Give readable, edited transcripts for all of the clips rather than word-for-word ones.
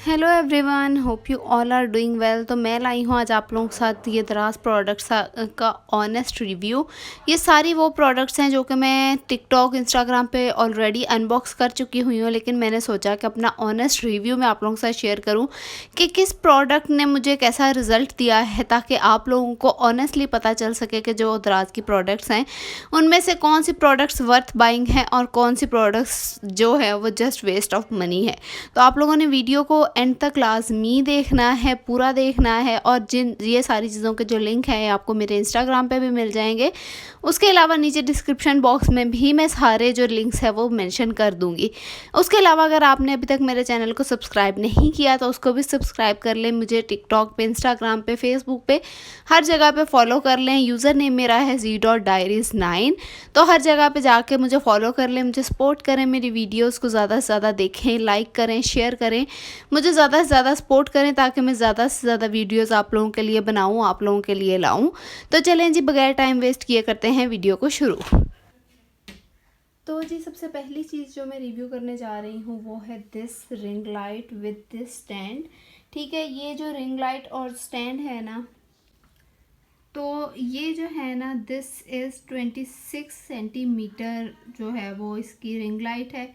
Hello everyone, hope you all are doing well. तो मैं लाई हूँ आज आप लोगों के साथ ये दराज प्रोडक्ट्स का ऑनेस्ट रिव्यू। ये सारी वो प्रोडक्ट्स हैं जो कि मैं टिकटॉक इंस्टाग्राम पे ऑलरेडी अनबॉक्स कर चुकी हुई हूँ, लेकिन मैंने सोचा कि अपना ऑनेस्ट रिव्यू मैं आप लोगों के साथ शेयर करूँ कि किस प्रोडक्ट ने मुझे कैसा रिज़ल्ट दिया है, ताकि आप लोगों को ऑनेस्टली पता चल सके कि जो दराज की प्रोडक्ट्स हैं उनमें से कौन सी प्रोडक्ट्स वर्थ बाइंग है और कौन सी प्रोडक्ट्स जो है वो जस्ट वेस्ट ऑफ मनी है। तो आप लोगों ने वीडियो को एंड तक लाजमी देखना है, पूरा देखना है। और जिन ये सारी चीज़ों के जो लिंक हैं आपको मेरे इंस्टाग्राम पे भी मिल जाएंगे। उसके अलावा नीचे डिस्क्रिप्शन बॉक्स में भी मैं सारे जो लिंक्स हैं वो मेंशन कर दूंगी। उसके अलावा अगर आपने अभी तक मेरे चैनल को सब्सक्राइब नहीं किया तो उसको भी सब्सक्राइब कर लें। मुझे टिकटॉक पे, इंस्टाग्राम पे, फेसबुक पे हर जगह पे फॉलो कर लें। यूज़र नेम मेरा है z.diaries9। तो हर जगह पे जाके मुझे फॉलो कर लें, मुझे सपोर्ट करें, मेरी वीडियोस को ज़्यादा से ज़्यादा देखें, लाइक करें, शेयर करें, मुझे ज़्यादा से ज़्यादा सपोर्ट करें ताकि मैं ज़्यादा से ज़्यादा वीडियोस आप लोगों के लिए बनाऊं, आप लोगों के लिए लाऊं। तो चलें जी, बगैर टाइम वेस्ट किए करते हैं वीडियो को शुरू। तो जी सबसे पहली चीज़ जो मैं रिव्यू करने जा रही हूँ वो है this ring light with this stand. ठीक है, ये जो रिंग लाइट और स्टैंड है ना, तो ये जो है ना, दिस इज़ 26 सेंटीमीटर जो है वो इसकी रिंग लाइट है।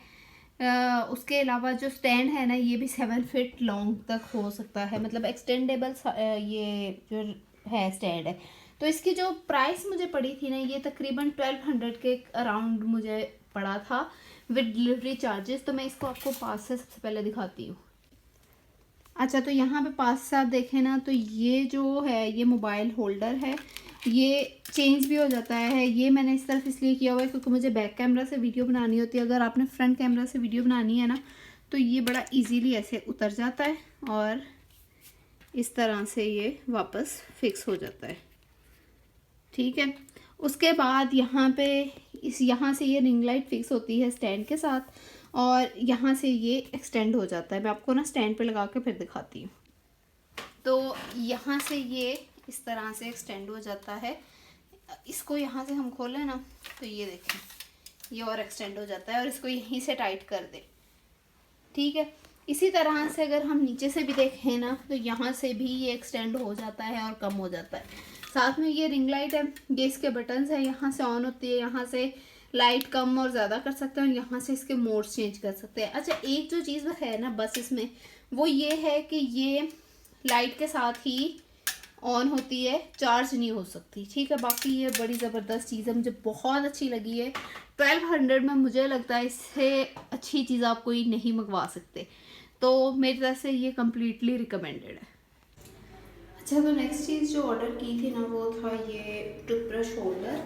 उसके अलावा जो स्टैंड है ना, ये भी 7 फीट लॉन्ग तक हो सकता है, मतलब एक्सटेंडेबल ये जो है स्टैंड है। तो इसकी जो प्राइस मुझे पड़ी थी ना, ये तकरीबन 1200 के अराउंड मुझे पड़ा था विद डिलीवरी चार्जेस। तो मैं इसको आपको पास से सबसे पहले दिखाती हूँ। अच्छा, तो यहाँ पे पास से आप देखें ना, तो ये जो है ये मोबाइल होल्डर है, ये चेंज भी हो जाता है। ये मैंने इस तरफ इसलिए किया हुआ है क्योंकि मुझे बैक कैमरा से वीडियो बनानी होती है। अगर आपने फ्रंट कैमरा से वीडियो बनानी है ना, तो ये बड़ा इजीली ऐसे उतर जाता है और इस तरह से ये वापस फिक्स हो जाता है। ठीक है, उसके बाद यहाँ पे यहाँ से ये रिंग लाइट फिक्स होती है स्टैंड के साथ, और यहाँ से ये एक्सटेंड हो जाता है। मैं आपको ना स्टैंड पे लगा के फिर दिखाती हूँ। तो यहाँ से ये इस तरह से एक्सटेंड हो जाता है। इसको यहाँ से हम खोलें ना, तो ये देखें, ये और एक्सटेंड हो जाता है और इसको यहीं से टाइट कर दें। ठीक है, इसी तरह से अगर हम नीचे से भी देखें ना, तो यहाँ से भी ये एक्सटेंड हो जाता है और कम हो जाता है। साथ में ये रिंग लाइट है, ये इसके बटन्स हैं, यहाँ से ऑन होती है, यहाँ से लाइट कम और ज़्यादा कर सकते हैं और यहाँ से इसके मोड्स चेंज कर सकते हैं। अच्छा, एक जो चीज़ है ना बस इसमें, वो ये है कि ये लाइट के साथ ही ऑन होती है, चार्ज नहीं हो सकती। ठीक है, बाकी ये बड़ी ज़बरदस्त चीज़ है, मुझे बहुत अच्छी लगी है। 1200 में मुझे लगता है इससे अच्छी चीज़ आप कोई नहीं मंगवा सकते। तो मेरी तरफ से ये कम्प्लीटली रिकमेंडेड है। अच्छा, तो नेक्स्ट चीज़ जो ऑर्डर की थी ना, वो था ये टूथब्रश होल्डर।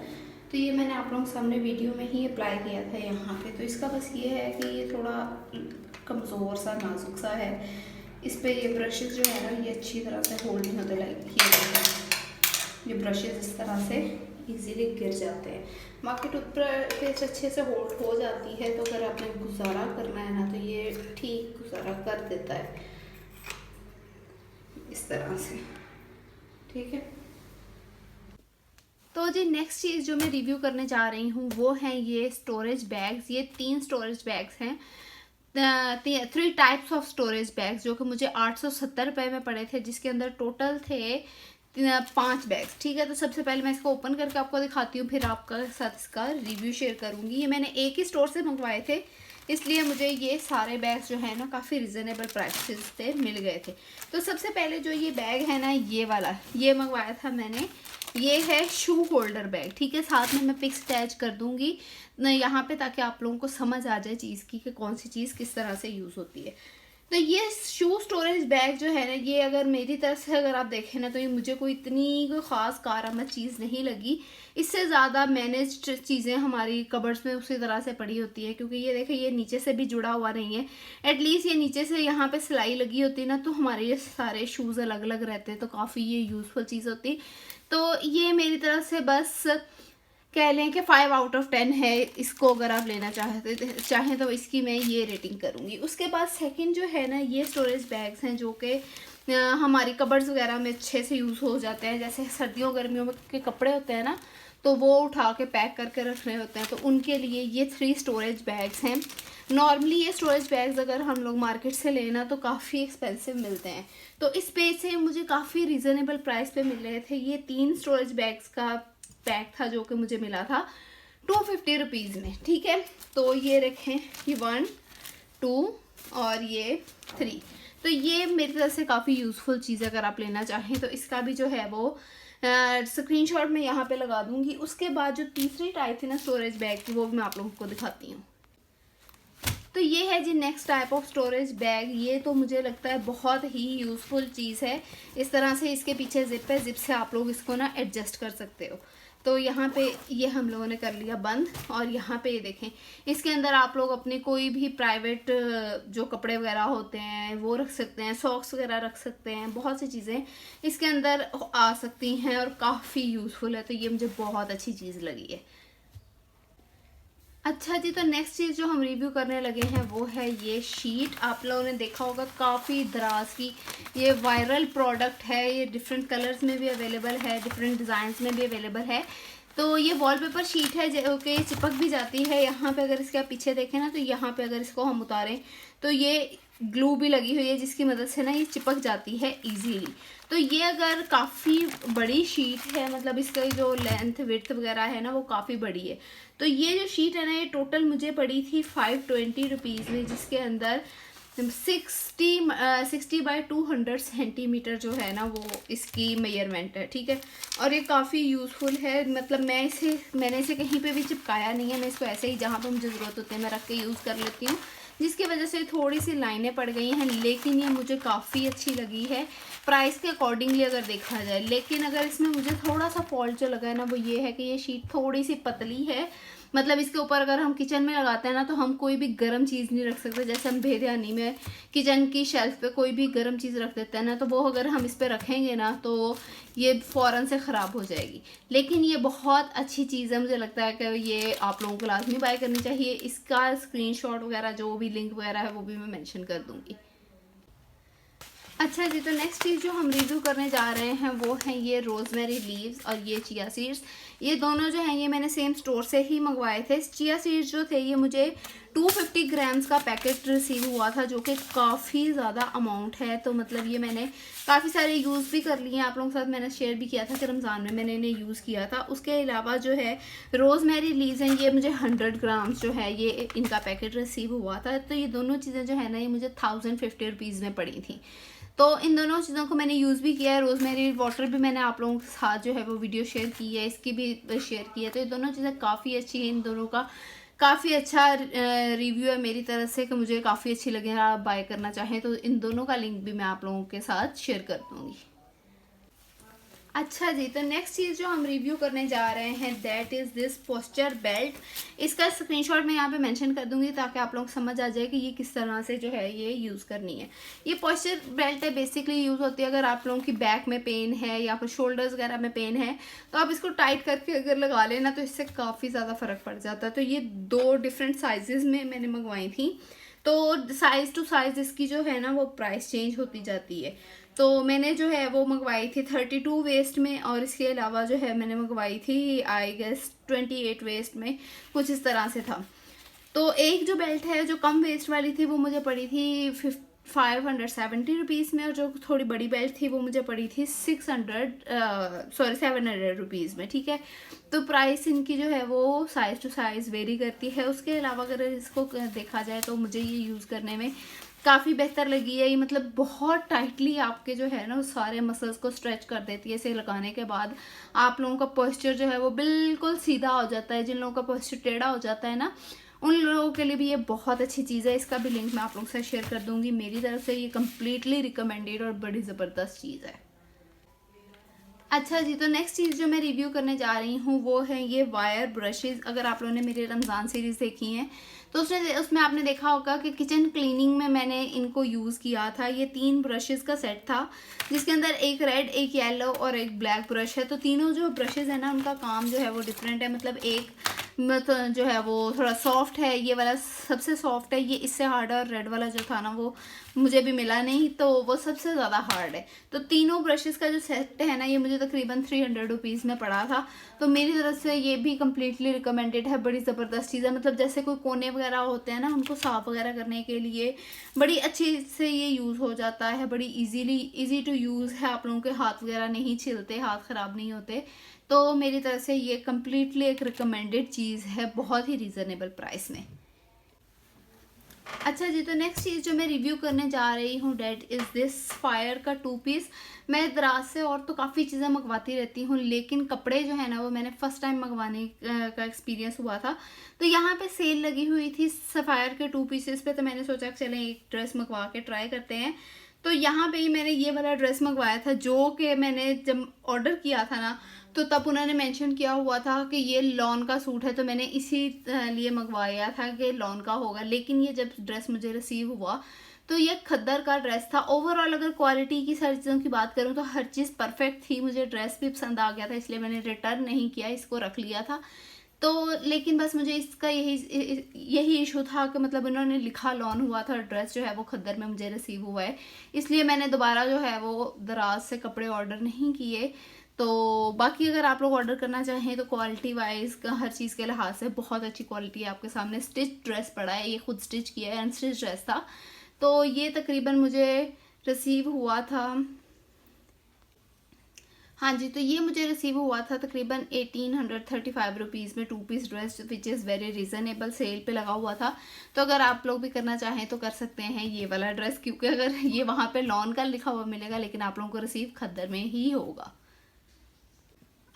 तो ये मैंने आप लोगों के सामने वीडियो में ही अप्लाई किया था यहाँ पे। तो इसका बस ये है कि ये थोड़ा कमज़ोर सा, नाजुक सा है। इस पे ये ब्रशेज़ जो है ना, ये अच्छी तरह से होल्ड नहीं होते। लाइक ये ब्रशेज़ इस तरह से इजीली गिर जाते हैं। बाकी टूथपेस्ट अच्छे से होल्ड हो जाती है। तो अगर आपने गुजारा करना है ना, तो ये ठीक गुजारा कर देता है इस तरह से। ठीक है, तो जी नेक्स्ट चीज़ जो मैं रिव्यू करने जा रही हूँ वो है ये स्टोरेज बैग्स। ये 3 स्टोरेज बैग्स हैं, 3 टाइप्स ऑफ स्टोरेज बैग्स, जो कि मुझे 870 रुपये में पड़े थे, जिसके अंदर टोटल थे 5 बैग्स। ठीक है, तो सबसे पहले मैं इसको ओपन करके आपको दिखाती हूँ, फिर आपका साथ इसका रिव्यू शेयर करूँगी। ये मैंने एक ही स्टोर से मंगवाए थे, इसलिए मुझे ये सारे बैग्स जो है ना काफ़ी रिजनेबल प्राइसेस पे मिल गए थे। तो सबसे पहले जो ये बैग है ना, ये वाला ये मंगवाया था मैंने। ये है शू होल्डर बैग। ठीक है, साथ में मैं पिक्स अटैच कर दूंगी यहाँ पे, ताकि आप लोगों को समझ आ जाए चीज़ की कि कौन सी चीज़ किस तरह से यूज़ होती है। तो ये शू स्टोरेज बैग जो है ना, ये अगर मेरी तरफ से अगर आप देखें ना, तो ये मुझे कोई ख़ास कारआमद चीज़ नहीं लगी। इससे ज़्यादा मैनेज्ड चीज़ें हमारी कबर्ड्स में उसी तरह से पड़ी होती है, क्योंकि ये देखें, ये नीचे से भी जुड़ा हुआ नहीं है। एटलीस्ट ये नीचे से यहाँ पे सिलाई लगी होती ना, तो हमारे ये सारे शूज़ अलग अलग रहते, तो काफ़ी ये यूज़फुल चीज़ होती। तो ये मेरी तरफ से बस कह लें कि 5 आउट ऑफ 10 है। इसको अगर आप लेना चाहें तो इसकी मैं ये रेटिंग करूँगी। उसके बाद सेकंड जो है ना, ये स्टोरेज बैग्स हैं जो कि हमारी कबर्ड्स वगैरह में अच्छे से यूज़ हो जाते हैं। जैसे सर्दियों गर्मियों में के कपड़े होते हैं ना, तो वो उठा के पैक करके रख रहे होते हैं, तो उनके लिए ये 3 स्टोरेज बैग्स हैं। नॉर्मली ये स्टोरेज बैग्स अगर हम लोग मार्केट से लेना तो काफ़ी एक्सपेंसिव मिलते हैं, तो इस पेज से मुझे काफ़ी रीज़नेबल प्राइस पे मिल रहे थे। ये 3 स्टोरेज बैग्स का पैक था जो कि मुझे मिला था 250 रुपीज़ में, ठीक है। तो ये रखें, ये 1 2 और ये 3, तो ये मेरी तरफ से काफ़ी यूज़फुल चीज़ है। अगर आप लेना चाहें तो इसका भी जो है वो स्क्रीनशॉट मैं यहाँ पे लगा दूँगी। उसके बाद जो तीसरी टाइप थी ना स्टोरेज बैग की, वो भी मैं आप लोगों को दिखाती हूँ। तो ये है जी next type of storage bag. ये तो मुझे लगता है बहुत ही यूज़फुल चीज़ है। इस तरह से इसके पीछे जिप है, जिप से आप लोग इसको ना एडजस्ट कर सकते हो। तो यहाँ पे ये हम लोगों ने कर लिया बंद, और यहाँ पे ये देखें, इसके अंदर आप लोग अपने कोई भी प्राइवेट जो कपड़े वगैरह होते हैं वो रख सकते हैं, सॉक्स वगैरह रख सकते हैं, बहुत सी चीज़ें इसके अंदर आ सकती हैं और काफ़ी यूज़फुल है। तो ये मुझे बहुत अच्छी चीज़ लगी है। अच्छा जी, तो नेक्स्ट चीज़ जो हम रिव्यू करने लगे हैं वो है ये शीट। आप लोगों ने देखा होगा काफ़ी दराज की ये वायरल प्रोडक्ट है। ये डिफरेंट कलर्स में भी अवेलेबल है, डिफरेंट डिज़ाइंस में भी अवेलेबल है। तो ये वॉलपेपर शीट है जो कि चिपक भी जाती है। यहाँ पे अगर इसके आप पीछे देखें ना, तो यहाँ पे अगर इसको हम उतारें तो ये ग्लू भी लगी हुई है जिसकी मदद से ना ये चिपक जाती है इजीली। तो ये अगर काफ़ी बड़ी शीट है, मतलब इसका जो लेंथ विड्थ वगैरह है ना वो काफ़ी बड़ी है। तो ये जो शीट है ना ये टोटल मुझे पड़ी थी 520 रुपीज़ में, जिसके अंदर 60 बाई 200 सेंटीमीटर जो है ना वो इसकी मेजरमेंट है, ठीक है। और ये काफ़ी यूज़फुल है, मतलब मैंने इसे कहीं पे भी चिपकाया नहीं है। मैं इसको ऐसे ही जहाँ पे मुझे ज़रूरत होती है मैं रख के यूज़ कर लेती हूँ, जिसकी वजह से थोड़ी सी लाइनें पड़ गई हैं, लेकिन ये मुझे काफ़ी अच्छी लगी है प्राइस के अकॉर्डिंगली अगर देखा जाए। लेकिन अगर इसमें मुझे थोड़ा सा फॉल्ट जो लगा है ना वो ये है कि ये शीट थोड़ी सी पतली है। मतलब इसके ऊपर अगर हम किचन में लगाते हैं ना तो हम कोई भी गर्म चीज़ नहीं रख सकते। जैसे हम बिरयानी में किचन की शेल्फ पे कोई भी गर्म चीज़ रख देते हैं ना, तो वो अगर हम इस पर रखेंगे ना तो ये फ़ौरन से ख़राब हो जाएगी। लेकिन ये बहुत अच्छी चीज़ है, मुझे लगता है कि ये आप लोगों को लाजमी बाय करनी चाहिए। इसका स्क्रीनशॉट वगैरह जो भी लिंक वगैरह है वो भी मैं मेंशन कर दूँगी। अच्छा जी, तो नेक्स्ट चीज़ जो हम रिव्यू करने जा रहे हैं वो है ये रोज़मेरी लीव्स और ये चिया सीड्स। ये दोनों जो हैं ये मैंने सेम स्टोर से ही मंगवाए थे। चिया सीड्स जो थे ये मुझे 250 ग्राम्स का पैकेट रिसीव हुआ था, जो कि काफ़ी ज़्यादा अमाउंट है। तो मतलब ये मैंने काफ़ी सारे यूज़ भी कर लिए हैं, आप लोगों के साथ मैंने शेयर भी किया था कि रमज़ान में मैंने इन्हें यूज़ किया था। उसके अलावा जो है रोज़मेरी लीव्स हैं, ये मुझे 100 ग्राम्स जो है ये इनका पैकेट रिसीव हुआ था। तो ये दोनों चीज़ें जो है ना ये मुझे 1050 रुपीज़ में पड़ी थी। तो इन दोनों चीज़ों को मैंने यूज़ भी किया है। रोज़मेरी वाटर भी मैंने आप लोगों के साथ जो है वो वीडियो शेयर की है, इसकी भी शेयर की है। तो ये दोनों चीज़ें काफ़ी अच्छी हैं, इन दोनों का काफ़ी अच्छा रिव्यू है मेरी तरफ से कि मुझे काफ़ी अच्छी लगे। आप बाय करना चाहें तो इन दोनों का लिंक भी मैं आप लोगों के साथ शेयर कर दूँगी। अच्छा जी, तो नेक्स्ट चीज़ जो हम रिव्यू करने जा रहे हैं that is this posture belt. इसका स्क्रीनशॉट मैं यहाँ पे मेंशन कर दूँगी ताकि आप लोग समझ आ जाए कि ये किस तरह से जो है ये यूज़ करनी है। ये पोस्चर बेल्ट है, बेसिकली यूज़ होती है अगर आप लोगों की बैक में पेन है या फिर शोल्डर्स वगैरह में पेन है, तो आप इसको टाइट करके अगर लगा लेना तो इससे काफ़ी ज़्यादा फ़र्क पड़ जाता है। तो ये 2 डिफरेंट साइजेज़ में मैंने मंगवाई थी। तो साइज़ टू साइज़ इसकी जो है ना वो प्राइस चेंज होती जाती है। तो मैंने जो है वो मंगवाई थी 32 वेस्ट में, और इसके अलावा जो है मैंने मंगवाई थी आई गेस 28 वेस्ट में, कुछ इस तरह से था। तो एक जो बेल्ट है जो कम वेस्ट वाली थी वो मुझे पड़ी थी 570 रुपीज़ में, और जो थोड़ी बड़ी बेल्ट थी वो मुझे पड़ी थी 700 रुपीज़ में, ठीक है। तो प्राइस इनकी जो है वो साइज़ टू साइज़ वेरी करती है। उसके अलावा अगर इसको देखा जाए तो मुझे ये यूज़ करने में काफ़ी बेहतर लगी है। ये मतलब बहुत टाइटली आपके जो है ना वो सारे मसल्स को स्ट्रेच कर देती है। इसे लगाने के बाद आप लोगों का पोस्चर जो है वो बिल्कुल सीधा हो जाता है। जिन लोगों का पोस्चर टेढ़ा हो जाता है ना, उन लोगों के लिए भी ये बहुत अच्छी चीज़ है। इसका भी लिंक मैं आप लोगों से शेयर कर दूँगी। मेरी तरफ से ये कम्प्लीटली रिकमेंडेड और बड़ी ज़बरदस्त चीज़ है। अच्छा जी, तो नेक्स्ट चीज़ जो मैं रिव्यू करने जा रही हूँ वो है ये वायर ब्रशेज़। अगर आप लोगों ने मेरी रमज़ान सीरीज़ देखी हैं तो उसमें आपने देखा होगा कि किचन क्लीनिंग में मैंने इनको यूज़ किया था। ये 3 ब्रशेज़ का सेट था जिसके अंदर एक रेड, एक येलो और एक ब्लैक ब्रश है। तो तीनों जो ब्रशेज़ है ना उनका काम जो है वो डिफरेंट है। मतलब एक मतलब जो है वो थोड़ा सॉफ्ट है, ये वाला सबसे सॉफ्ट है, ये इससे हार्ड है, और रेड वाला जो था ना वो मुझे भी मिला नहीं, तो वो सबसे ज़्यादा हार्ड है। तो तीनों ब्रशेस का जो सेट है ना ये मुझे तकरीबन 300 रुपीज़ में पड़ा था। तो मेरी तरफ से ये भी कम्प्लीटली रिकमेंडेड है, बड़ी ज़बरदस्त चीज़ है। मतलब जैसे कोई कोने वगैरह होते हैं ना, उनको साफ़ वगैरह करने के लिए बड़ी अच्छी से ये यूज़ हो जाता है, बड़ी ईजी टू यूज़ है, आप लोगों के हाथ वगैरह नहीं छिलते, हाथ ख़राब नहीं होते। तो मेरी तरफ से ये कम्प्लीटली एक रिकमेंडेड चीज़ है, बहुत ही रीज़नेबल प्राइस में। अच्छा जी, तो नेक्स्ट चीज़ जो मैं रिव्यू करने जा रही हूँ डेट इज़ दिस फायर का 2 पीस। मैं दराज से और तो काफ़ी चीज़ें मंगवाती रहती हूँ, लेकिन कपड़े जो है ना वो मैंने फ़र्स्ट टाइम मंगवाने का एक्सपीरियंस हुआ था। तो यहाँ पे सेल लगी हुई थी सफ़ायर के 2 पीसेस पे, तो मैंने सोचा कि चलें एक ड्रेस मंगवा के ट्राई करते हैं। तो यहाँ पे ही मैंने ये वाला ड्रेस मंगवाया था, जो कि मैंने जब ऑर्डर किया था ना तो तब उन्होंने मेंशन किया हुआ था कि ये लॉन का सूट है, तो मैंने इसी लिए मंगवाया था कि लॉन का होगा। लेकिन ये जब ड्रेस मुझे रिसीव हुआ तो ये खद्दर का ड्रेस था। ओवरऑल अगर क्वालिटी की सारी चीज़ों की बात करूँ तो हर चीज़ परफेक्ट थी, मुझे ड्रेस भी पसंद आ गया था, इसलिए मैंने रिटर्न नहीं किया, इसको रख लिया था। तो लेकिन बस मुझे इसका यही इशू था कि मतलब उन्होंने लिखा लॉन हुआ था, ड्रेस जो है वो खद्दर में मुझे रिसीव हुआ है, इसलिए मैंने दोबारा जो है वो दराज से कपड़े ऑर्डर नहीं किए। तो बाकी अगर आप लोग ऑर्डर करना चाहें तो क्वालिटी वाइज हर चीज़ के लिहाज से बहुत अच्छी क्वालिटी है। आपके सामने स्टिच ड्रेस पड़ा है, ये खुद स्टिच किया है, अनस्टिच ड्रेस था। तो ये तकरीबन मुझे रिसीव हुआ था, हाँ जी, तो ये मुझे रिसीव हुआ था तकरीबन 1835 रुपीज़ में 2 piece dress, which is very reasonable, sale पे लगा हुआ था। तो अगर आप लोग भी करना चाहें तो कर सकते हैं ये वाला ड्रेस, क्योंकि अगर ये वहाँ पे लॉन का लिखा हुआ मिलेगा लेकिन आप लोगों को रिसीव खद्दर में ही होगा।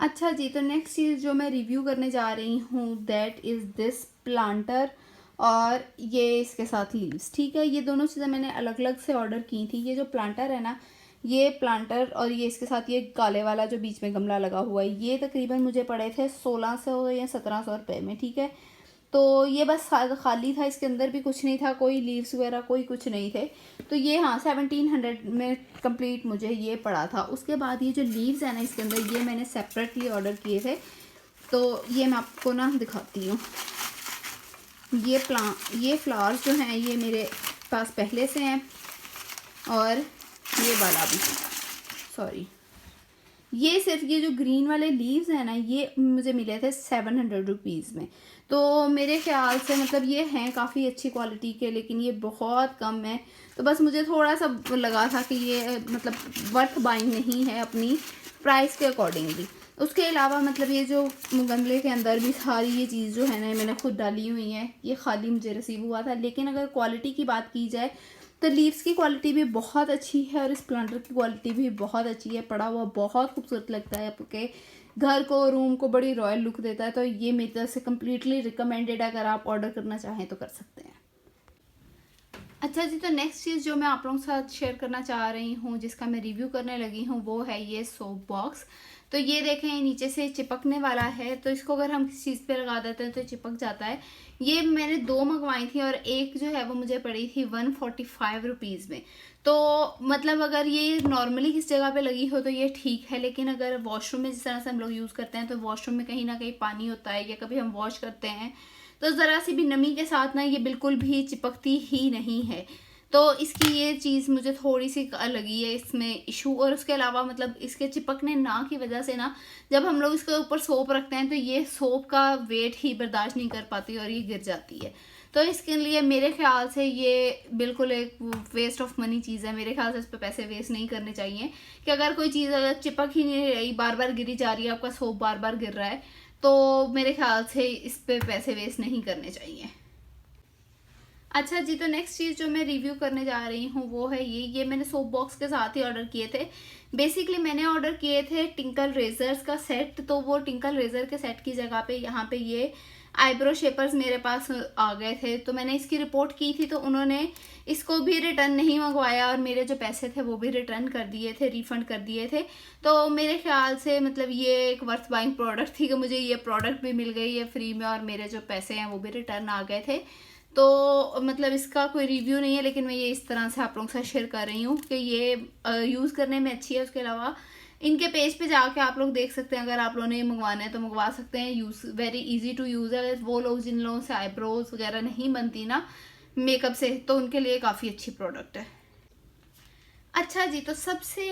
अच्छा जी, तो नेक्स्ट चीज़ जो मैं रिव्यू करने जा रही हूँ दैट इज़ दिस प्लांटर, और ये इसके साथ लीव्स। ठीक है, ये दोनों चीज़ें मैंने अलग अलग से ऑर्डर की थी। ये जो प्लांटर है ना, ये प्लांटर और ये इसके साथ ये काले वाला जो बीच में गमला लगा हुआ है, ये तकरीबन मुझे पड़े थे 1600 या 1700 रुपये में। ठीक है, तो ये बस खाली था, इसके अंदर भी कुछ नहीं था, कोई लीव्स वगैरह कोई कुछ नहीं थे। तो ये हाँ 1700 में कंप्लीट मुझे ये पड़ा था। उसके बाद ये जो लीव्स है ना इसके अंदर, ये मैंने सेपरेटली ऑर्डर किए थे। तो ये मैं आपको ना दिखाती हूँ। ये फ्लावर्स जो हैं ये मेरे पास पहले से हैं, और ये वाला भी, सॉरी, ये सिर्फ ये जो ग्रीन वाले लीव्स हैं ना ये मुझे मिले थे 700 रुपीज़ में। तो मेरे ख्याल से मतलब ये हैं काफ़ी अच्छी क्वालिटी के, लेकिन ये बहुत कम है। तो बस मुझे थोड़ा सा लगा था कि ये मतलब वर्थ बाइंग नहीं है अपनी प्राइस के अकॉर्डिंगली। उसके अलावा मतलब ये जो गमले के अंदर भी सारी ये चीज़ जो है ना मैंने खुद डाली हुई है, ये खाली मुझे रिसीव हुआ था। लेकिन अगर क्वालिटी की बात की जाए तो लीव्स की क्वालिटी भी बहुत अच्छी है, और इस प्लांटर की क्वालिटी भी बहुत अच्छी है। पड़ा हुआ बहुत खूबसूरत लगता है, आपके घर को, रूम को बड़ी रॉयल लुक देता है। तो ये मेरी तरफ से कम्प्लीटली रिकमेंडेड है, अगर आप ऑर्डर करना चाहें तो कर सकते हैं। अच्छा जी, तो नेक्स्ट चीज़ जो मैं आप लोगों के साथ शेयर करना चाह रही हूँ, जिसका मैं रिव्यू करने लगी हूँ, वो है ये सोप बॉक्स। तो ये देखें, नीचे से चिपकने वाला है, तो इसको अगर हम किसी चीज़ पे लगा देते हैं तो चिपक जाता है। ये मैंने 2 मंगवाई थी, और एक जो है वो मुझे पड़ी थी 145 रुपीज़ में। तो मतलब अगर ये नॉर्मली किस जगह पे लगी हो तो ये ठीक है, लेकिन अगर वॉशरूम में जिस तरह से हम लोग यूज़ करते हैं तो वॉशरूम में कहीं ना कहीं पानी होता है, या कभी हम वॉश करते हैं तो ज़रा सी भी नमी के साथ ना ये बिल्कुल भी चिपकती ही नहीं है। तो इसकी ये चीज़ मुझे थोड़ी सी लगी है इसमें इशू। और उसके अलावा मतलब इसके चिपकने ना की वजह से ना, जब हम लोग इसके ऊपर सोप रखते हैं तो ये सोप का वेट ही बर्दाश्त नहीं कर पाती और ये गिर जाती है। तो इसके लिए मेरे ख्याल से ये बिल्कुल एक वेस्ट ऑफ मनी चीज़ है। मेरे ख्याल से इस पर पैसे वेस्ट नहीं करने चाहिए, कि अगर कोई चीज़ अगर चिपक ही नहीं रही, बार बार गिरी जा रही है, आपका सोप बार बार गिर रहा है, तो मेरे ख्याल से इस पे पैसे वेस्ट नहीं करने चाहिए। अच्छा जी, तो नेक्स्ट चीज़ जो मैं रिव्यू करने जा रही हूँ वो है ये मैंने सोप बॉक्स के साथ ही ऑर्डर किए थे। बेसिकली मैंने ऑर्डर किए थे टिंकल रेजर्स का सेट, तो वो टिंकल रेजर के सेट की जगह पे यहाँ पे ये आईब्रो शेपर्स मेरे पास आ गए थे। तो मैंने इसकी रिपोर्ट की थी, तो उन्होंने इसको भी रिटर्न नहीं मंगवाया, और मेरे जो पैसे थे वो भी रिटर्न कर दिए थे, रिफ़ंड कर दिए थे। तो मेरे ख्याल से मतलब ये एक वर्थ बाइंग प्रोडक्ट थी, कि मुझे ये प्रोडक्ट भी मिल गई है फ्री में, और मेरे जो पैसे हैं वो भी रिटर्न आ गए थे। तो मतलब इसका कोई रिव्यू नहीं है, लेकिन मैं ये इस तरह से आप लोगों के साथ शेयर कर रही हूँ कि ये यूज़ करने में अच्छी है। उसके अलावा इनके पेज पे जाके आप लोग देख सकते हैं, अगर आप लोगों ने मंगवाना है तो मंगवा सकते हैं। Use very easy to use है। वो लोग जिन लोगों से आईब्रोज वगैरह नहीं बनती ना मेकअप से, तो उनके लिए काफ़ी अच्छी प्रोडक्ट है। अच्छा जी, तो सबसे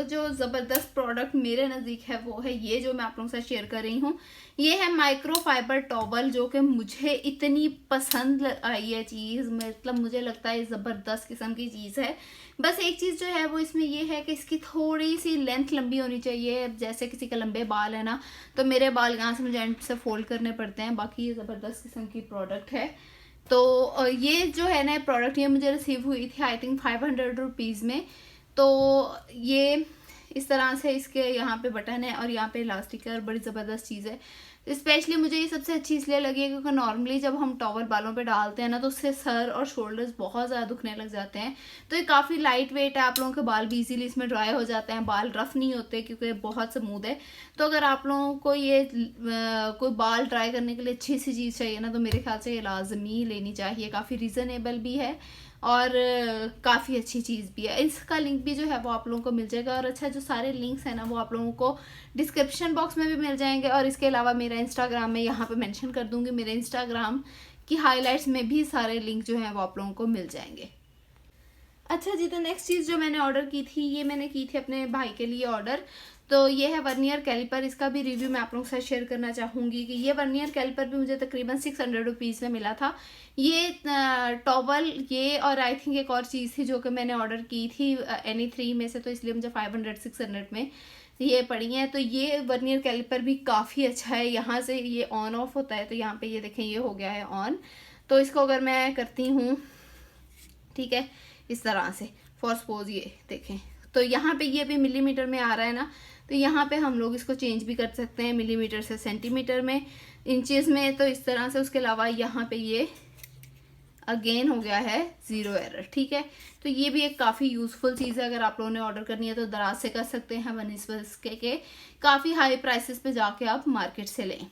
जो ज़बरदस्त प्रोडक्ट मेरे नज़दीक है वो है ये जो मैं आप लोगों के साथ शेयर कर रही हूँ। ये है माइक्रोफाइबर टॉवल, जो कि मुझे इतनी पसंद आई है चीज़, मतलब मुझे लगता है ज़बरदस्त किस्म की चीज़ है। बस एक चीज़ जो है वो इसमें ये है कि इसकी थोड़ी सी लेंथ लंबी होनी चाहिए। जैसे किसी के लंबे बाल है ना, तो मेरे बाल यहाँ से मुझे एंड से फोल्ड करने पड़ते हैं। बाकी ये ज़बरदस्त किस्म की प्रोडक्ट है। तो ये जो है ना प्रोडक्ट, ये मुझे रिसीव हुई थी आई थिंक 500 रुपीज़ में। तो ये इस तरह से इसके यहाँ पे बटन है और यहाँ पे इलास्टिक है और बड़ी ज़बरदस्त चीज़ है। स्पेशली मुझे ये सबसे अच्छी इसलिए लगी है क्योंकि नॉर्मली जब हम टॉवल बालों पे डालते हैं ना तो उससे सर और शोल्डर्स बहुत ज़्यादा दुखने लग जाते हैं। तो ये काफ़ी लाइट वेट है, आप लोगों के बाल भी इजीली इसमें ड्राई हो जाते हैं, बाल रफ नहीं होते क्योंकि बहुत स्मूथ है। तो अगर आप लोगों को ये कोई बाल ड्राई करने के लिए अच्छी सी चीज़ चाहिए ना, तो मेरे ख्याल से ये लाजमी लेनी चाहिए। काफ़ी रीज़नेबल भी है और काफ़ी अच्छी चीज़ भी है। इसका लिंक भी जो है वो आप लोगों को मिल जाएगा। और अच्छा, जो सारे लिंक्स हैं ना वो आप लोगों को डिस्क्रिप्शन बॉक्स में भी मिल जाएंगे। और इसके अलावा मेरा इंस्टाग्राम में यहाँ पे मेंशन कर दूँगी, मेरे इंस्टाग्राम की हाइलाइट्स में भी सारे लिंक जो हैं वो आप लोगों को मिल जाएंगे। अच्छा जी, तो नेक्स्ट चीज़ जो मैंने ऑर्डर की थी, ये मैंने की थी अपने भाई के लिए ऑर्डर। तो ये है वर्नियर कैलिपर। इसका भी रिव्यू मैं आप लोगों के साथ शेयर करना चाहूँगी कि ये वर्नियर कैलिपर भी मुझे तकरीबन 600 रुपीज़ में मिला था। ये टॉवल, ये और आई थिंक एक और चीज़ थी जो कि मैंने ऑर्डर की थी एनी थ्री में से, तो इसलिए मुझे 500-600 में ये पड़ी हैं। तो ये वर्नियर कैलिपर भी काफ़ी अच्छा है। यहाँ से ये ऑन ऑफ होता है, तो यहाँ पे ये देखें ये हो गया है ऑन। तो इसको अगर मैं करती हूँ, ठीक है, इस तरह से फॉर सपोज ये देखें, तो यहाँ पे ये भी मिलीमीटर में आ रहा है ना, तो यहाँ पे हम लोग इसको चेंज भी कर सकते हैं मिलीमीटर से सेंटीमीटर में, इंचेस में, तो इस तरह से। उसके अलावा यहाँ पे ये अगेन हो गया है 0 एरर, ठीक है। तो ये भी एक काफ़ी यूज़फुल चीज़ है। अगर आप लोगों ने ऑर्डर करनी है तो दराज से कर सकते हैं, बनस्पत के काफ़ी हाई प्राइसेस पे जाके आप मार्केट से लें।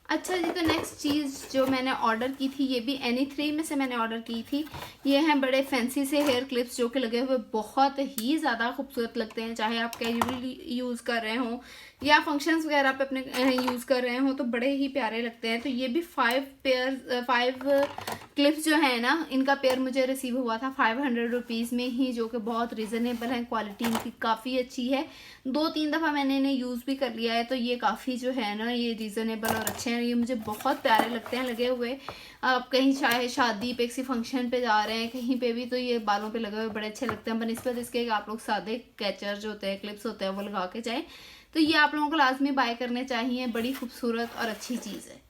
अच्छा जी, तो नेक्स्ट चीज़ जो मैंने ऑर्डर की थी, ये भी एनी थ्री में से मैंने ऑर्डर की थी। ये हैं बड़े फैंसी से हेयर क्लिप्स जो कि लगे हुए बहुत ही ज़्यादा खूबसूरत लगते हैं। चाहे आप कैजुअली यूज़ कर रहे हों या फंक्शंस वगैरह पे अपने यूज़ कर रहे हों, तो बड़े ही प्यारे लगते हैं। तो ये भी 5 क्लिप्स जो है ना, इनका पेयर मुझे रिसीव हुआ था 500 रुपीज़ में ही, जो कि बहुत रीज़नेबल है। क्वालिटी इनकी काफ़ी अच्छी है। 2-3 दफ़ा मैंने इन्हें यूज़ भी कर लिया है, तो ये काफ़ी जो है ना ये रीज़नेबल और अच्छे हैं। ये मुझे बहुत प्यारे लगते हैं लगे हुए। आप कहीं चाहे शादी पे किसी फंक्शन पे जा रहे हैं कहीं पे भी, तो ये बालों पे लगे हुए बड़े अच्छे लगते हैं। बनस्पत इसके आप लोग सादे कैचर जो होते हैं, क्लिप्स होते हैं, वो लगा के जाएँ, तो ये आप लोगों को लाजमी बाय करने चाहिए। बड़ी खूबसूरत और अच्छी चीज़ है।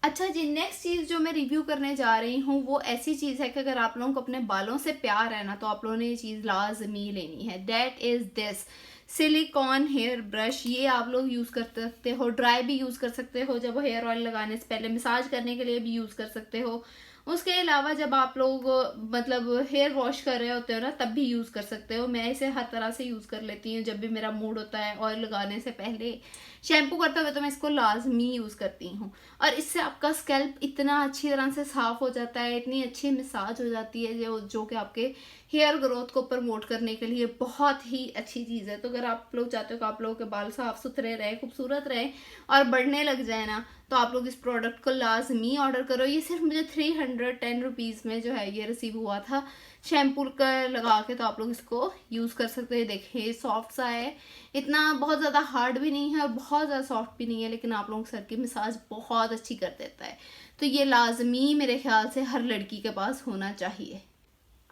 अच्छा जी, नेक्स्ट चीज़ जो मैं रिव्यू करने जा रही हूँ वो ऐसी चीज़ है कि अगर आप लोगों को अपने बालों से प्यार है ना, तो आप लोगों ने ये चीज़ लाजमी लेनी है। That is this silicone hair brush. ये आप लोग यूज़ कर सकते हो, ड्राई भी यूज़ कर सकते हो, जब हेयर ऑयल लगाने से पहले मसाज करने के लिए भी यूज़ कर सकते हो। उसके अलावा जब आप लोग मतलब हेयर वॉश कर रहे होते हो ना, तब भी यूज़ कर सकते हो। मैं इसे हर तरह से यूज़ कर लेती हूँ। जब भी मेरा मूड होता है ऑयल लगाने से पहले, शैम्पू करते हुए, तो मैं इसको लाजमी यूज़ करती हूँ। और इससे आपका स्कैल्प इतना अच्छी तरह से साफ़ हो जाता है, इतनी अच्छी मसाज हो जाती है, जो कि आपके हेयर ग्रोथ को प्रमोट करने के लिए बहुत ही अच्छी चीज़ है। तो अगर आप लोग चाहते हो कि आप लोगों के बाल साफ़ सुथरे रहें, खूबसूरत रहें और बढ़ने लग जाए ना, तो आप लोग इस प्रोडक्ट को लाजमी ऑर्डर करो। ये सिर्फ मुझे 310 रुपीज़ में जो है ये रिसीव हुआ था शैम्पू का लगा के। तो आप लोग इसको यूज़ कर सकते हैं। देखिए सॉफ्ट सा है, इतना बहुत ज़्यादा हार्ड भी नहीं है और बहुत ज़्यादा सॉफ्ट भी नहीं है, लेकिन आप लोगों के सर की मसाज बहुत अच्छी कर देता है। तो ये लाजमी मेरे ख्याल से हर लड़की के पास होना चाहिए।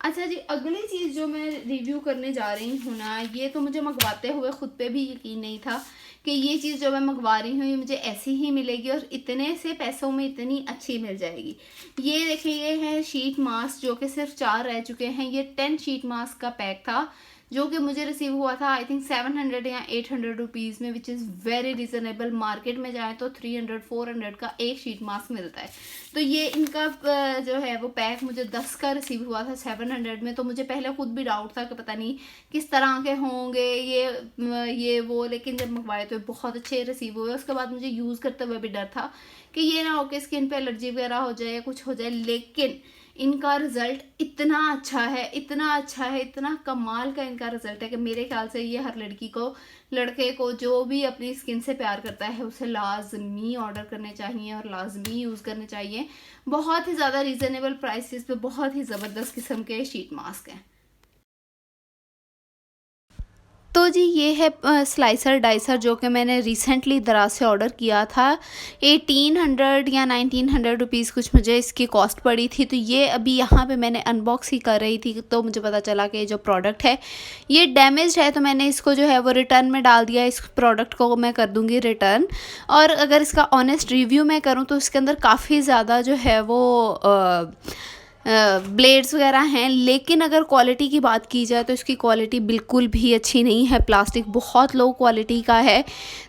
अच्छा जी, अगली चीज़ जो मैं रिव्यू करने जा रही हूँ ना, ये तो मुझे मंगवाते हुए ख़ुद पे भी यकीन नहीं था कि ये चीज़ जो मैं मंगवा रही हूँ ये मुझे ऐसी ही मिलेगी और इतने से पैसों में इतनी अच्छी मिल जाएगी। ये देखिए, ये है शीट मास्क जो कि सिर्फ 4 रह चुके हैं। ये 10 शीट मास्क का पैक था जो कि मुझे रिसीव हुआ था आई थिंक 700 या 800 रुपीज़ में, विच इज़ वेरी रिजनेबल। मार्केट में जाएँ तो 300-400 का एक शीट मास्क मिलता है। तो ये इनका जो है वो पैक मुझे 10 का रिसीव हुआ था 700 में। तो मुझे पहले खुद भी डाउट था कि पता नहीं किस तरह के होंगे ये वो, लेकिन जब मंगवाए तो बहुत अच्छे रिसीव हुए। उसके बाद मुझे यूज़ करते हुए भी डर था कि ये ना हो कि स्किन पे एलर्जी वगैरह हो जाए या कुछ हो जाए, लेकिन इनका रिज़ल्ट इतना अच्छा है, इतना अच्छा है, इतना कमाल का इनका रिज़ल्ट है कि मेरे ख्याल से ये हर लड़के को जो भी अपनी स्किन से प्यार करता है उसे लाजमी ऑर्डर करने चाहिए और लाजमी यूज़ करने चाहिए। बहुत ही ज़्यादा रीज़नेबल प्राइसेस पे बहुत ही ज़बरदस्त किस्म के शीट मास्क हैं। तो जी ये है स्लाइसर डाइसर जो कि मैंने रिसेंटली दराज से ऑर्डर किया था। 1800 या 1900 रुपीज़ कुछ मुझे इसकी कॉस्ट पड़ी थी। तो ये अभी यहाँ पे मैंने अनबॉक्स ही कर रही थी तो मुझे पता चला कि जो प्रोडक्ट है ये डैमेज है, तो मैंने इसको जो है वो रिटर्न में डाल दिया। इस प्रोडक्ट को मैं कर दूँगी रिटर्न। और अगर इसका ऑनेस्ट रिव्यू मैं करूँ तो इसके अंदर काफ़ी ज़्यादा जो है वो ब्लेड्स वगैरह हैं, लेकिन अगर क्वालिटी की बात की जाए तो इसकी क्वालिटी बिल्कुल भी अच्छी नहीं है। प्लास्टिक बहुत लो क्वालिटी का है।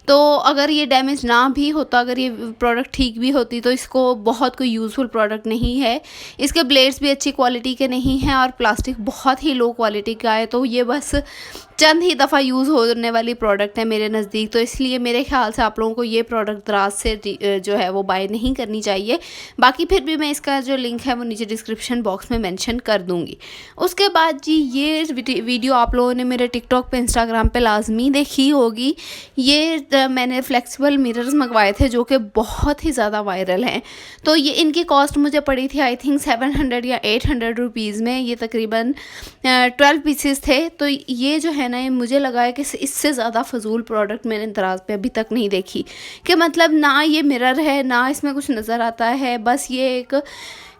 तो अगर ये डैमेज ना भी होता, अगर ये प्रोडक्ट ठीक भी होती तो इसको बहुत कोई यूज़फुल प्रोडक्ट नहीं है। इसके ब्लेड्स भी अच्छी क्वालिटी के नहीं हैं और प्लास्टिक बहुत ही लो क्वालिटी का है। तो ये बस चंद ही दफ़ा यूज़ होने वाली प्रोडक्ट है मेरे नज़दीक। तो इसलिए मेरे ख्याल से आप लोगों को ये प्रोडक्ट दराज से जो है वो बाय नहीं करनी चाहिए। बाकी फिर भी मैं इसका जो लिंक है वो नीचे डिस्क्रिप्शन बॉक्स में मेंशन कर दूँगी। उसके बाद जी ये वीडियो आप लोगों ने मेरे टिकटॉक पे, इंस्टाग्राम पे लाजमी देखी होगी। ये मैंने फ्लेक्सिबल मिरर्स मंगवाए थे जो कि बहुत ही ज़्यादा वायरल हैं। तो ये इनकी कॉस्ट मुझे पड़ी थी आई थिंक 700 या 800 रुपीज़ में। ये तकरीबन 12 पीसेस थे। तो ये जो है ना, ये मुझे लगा है कि इससे ज़्यादा फजूल प्रोडक्ट मैंने दराज पे अभी तक नहीं देखी। कि मतलब ना ये मिरर है, ना इसमें कुछ नज़र आता है, बस ये एक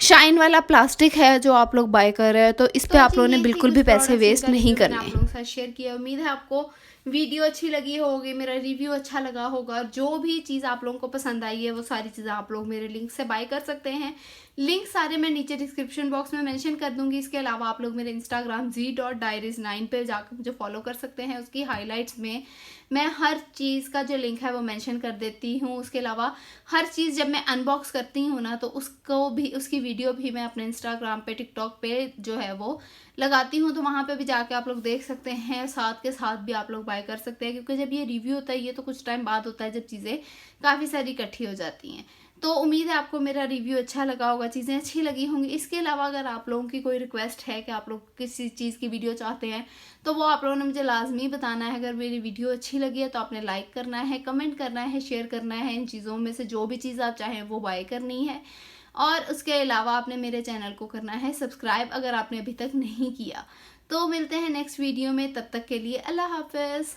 शाइन वाला प्लास्टिक है जो आप लोग बाय कर रहे हैं। तो इस पे आप लोगों ने बिल्कुल भी पैसे वेस्ट नहीं करने। आप लोगों के साथ शेयर किया। उम्मीद है आपको वीडियो अच्छी लगी होगी, मेरा रिव्यू अच्छा लगा होगा। जो भी चीज़ आप लोगों को पसंद आई है वो सारी चीज़ें आप लोग मेरे लिंक से बाय कर सकते हैं। लिंक सारे मैं नीचे डिस्क्रिप्शन बॉक्स में मेंशन कर दूंगी। इसके अलावा आप लोग मेरे इंस्टाग्राम z.diaries9 पे जाकर मुझे फॉलो कर सकते हैं। उसकी हाईलाइट्स में मैं हर चीज़ का जो लिंक है वो मेंशन कर देती हूँ। उसके अलावा हर चीज़ जब मैं अनबॉक्स करती हूँ ना, तो उसकी वीडियो भी मैं अपने इंस्टाग्राम पे, टिकटॉक पे जो है वो लगाती हूँ। तो वहाँ पे भी जाके आप लोग देख सकते हैं। साथ के साथ भी आप लोग बाय कर सकते हैं, क्योंकि जब ये रिव्यू होता है ये तो कुछ टाइम बाद होता है जब चीज़ें काफ़ी सारी इकट्ठी हो जाती हैं। तो उम्मीद है आपको मेरा रिव्यू अच्छा लगा होगा, चीज़ें अच्छी लगी होंगी। इसके अलावा अगर आप लोगों की कोई रिक्वेस्ट है कि आप लोग किसी चीज़ की वीडियो चाहते हैं तो वो आप लोगों ने मुझे लाजमी बताना है। अगर मेरी वीडियो अच्छी लगी है तो आपने लाइक करना है, कमेंट करना है, शेयर करना है। इन चीज़ों में से जो भी चीज़ आप चाहें वो बाय करनी है। और उसके अलावा आपने मेरे चैनल को करना है सब्सक्राइब, अगर आपने अभी तक नहीं किया। तो मिलते हैं नेक्स्ट वीडियो में, तब तक के लिए अल्लाह हाफ़िज़।